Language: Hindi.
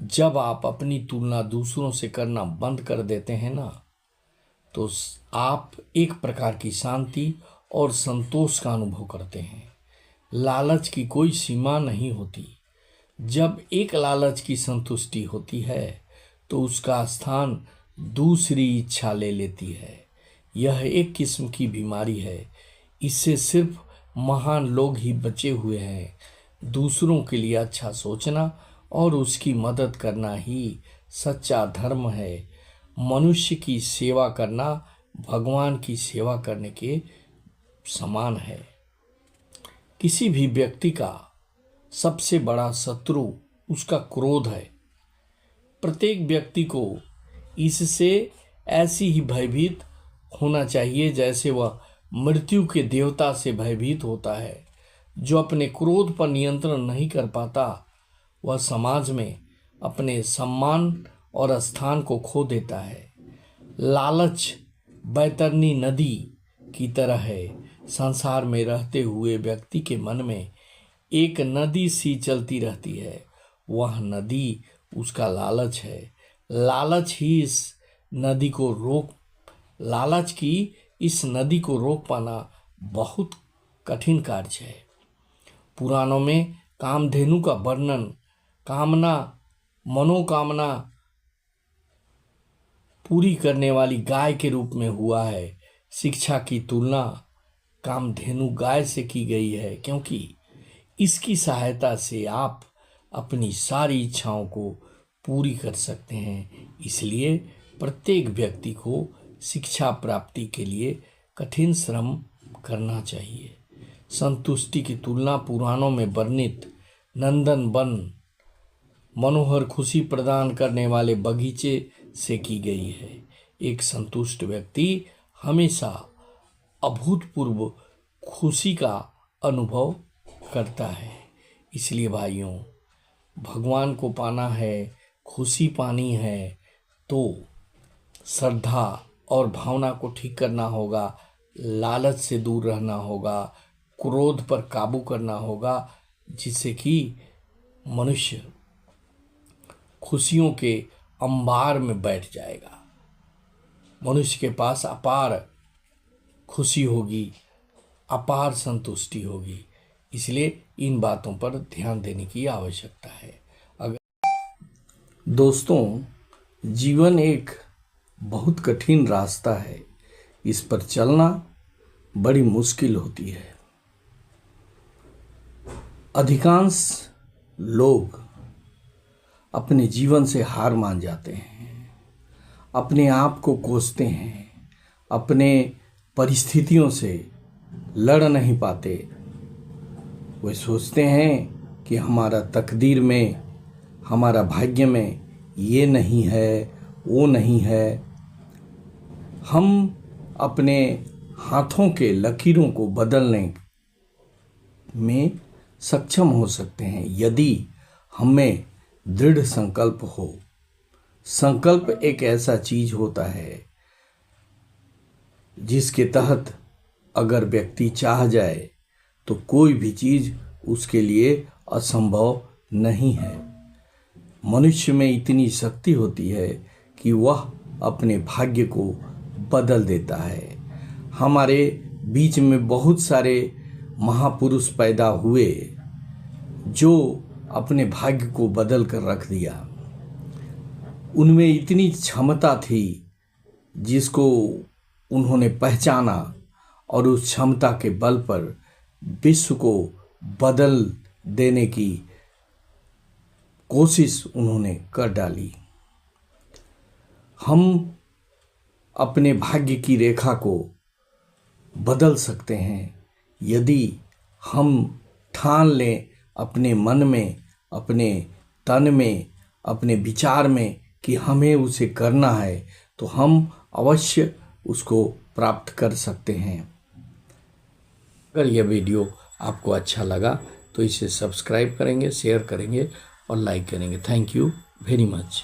जब आप अपनी तुलना दूसरों से करना बंद कर देते हैं ना, तो आप एक प्रकार की शांति और संतोष का अनुभव करते हैं। लालच की कोई सीमा नहीं होती। जब एक लालच की संतुष्टि होती है तो उसका स्थान दूसरी इच्छा ले लेती है। यह एक किस्म की बीमारी है। इससे सिर्फ महान लोग ही बचे हुए हैं। दूसरों के लिए अच्छा सोचना और उसकी मदद करना ही सच्चा धर्म है। मनुष्य की सेवा करना भगवान की सेवा करने के समान है। किसी भी व्यक्ति का सबसे बड़ा शत्रु उसका क्रोध है। प्रत्येक व्यक्ति को इससे ऐसी ही भयभीत होना चाहिए जैसे वह मृत्यु के देवता से भयभीत होता है। जो अपने क्रोध पर नियंत्रण नहीं कर पाता, वह समाज में अपने सम्मान और स्थान को खो देता है। लालच बैतरनी नदी की तरह है। संसार में रहते हुए व्यक्ति के मन में एक नदी सी चलती रहती है। वह नदी उसका लालच है। लालच की इस नदी को रोक पाना बहुत कठिन कार्य है। पुराणों में कामधेनु का वर्णन मनोकामना पूरी करने वाली गाय के रूप में हुआ है। शिक्षा की तुलना कामधेनु गाय से की गई है, क्योंकि इसकी सहायता से आप अपनी सारी इच्छाओं को पूरी कर सकते हैं। इसलिए प्रत्येक व्यक्ति को शिक्षा प्राप्ति के लिए कठिन श्रम करना चाहिए। संतुष्टि की तुलना पुराणों में वर्णित नंदन वन, मनोहर खुशी प्रदान करने वाले बगीचे से की गई है। एक संतुष्ट व्यक्ति हमेशा अभूतपूर्व खुशी का अनुभव करता है। इसलिए भाइयों, भगवान को पाना है, खुशी पानी है, तो श्रद्धा और भावना को ठीक करना होगा, लालच से दूर रहना होगा, क्रोध पर काबू करना होगा, जिससे कि मनुष्य खुशियों के अंबार में बैठ जाएगा। मनुष्य के पास अपार खुशी होगी, अपार संतुष्टि होगी। इसलिए इन बातों पर ध्यान देने की आवश्यकता है। दोस्तों, जीवन एक बहुत कठिन रास्ता है। इस पर चलना बड़ी मुश्किल होती है। अधिकांश लोग अपने जीवन से हार मान जाते हैं, अपने आप को कोसते हैं, अपने परिस्थितियों से लड़ नहीं पाते। वे सोचते हैं कि हमारा तकदीर में, हमारा भाग्य में ये नहीं है, वो नहीं है। हम अपने हाथों के लकीरों को बदलने में सक्षम हो सकते हैं यदि हमें दृढ़ संकल्प हो। संकल्प एक ऐसा चीज होता है जिसके तहत अगर व्यक्ति चाह जाए तो कोई भी चीज उसके लिए असंभव नहीं है। मनुष्य में इतनी शक्ति होती है कि वह अपने भाग्य को बदल देता है। हमारे बीच में बहुत सारे महापुरुष पैदा हुए जो अपने भाग्य को बदल कर रख दिया। उनमें इतनी क्षमता थी जिसको उन्होंने पहचाना और उस क्षमता के बल पर विश्व को बदल देने की कोशिश उन्होंने कर डाली। हम अपने भाग्य की रेखा को बदल सकते हैं यदि हम ठान लें अपने मन में, अपने तन में, अपने विचार में कि हमें उसे करना है, तो हम अवश्य उसको प्राप्त कर सकते हैं। अगर यह वीडियो आपको अच्छा लगा तो इसे सब्सक्राइब करेंगे, शेयर करेंगे और लाइक करेंगे। Thank you very much.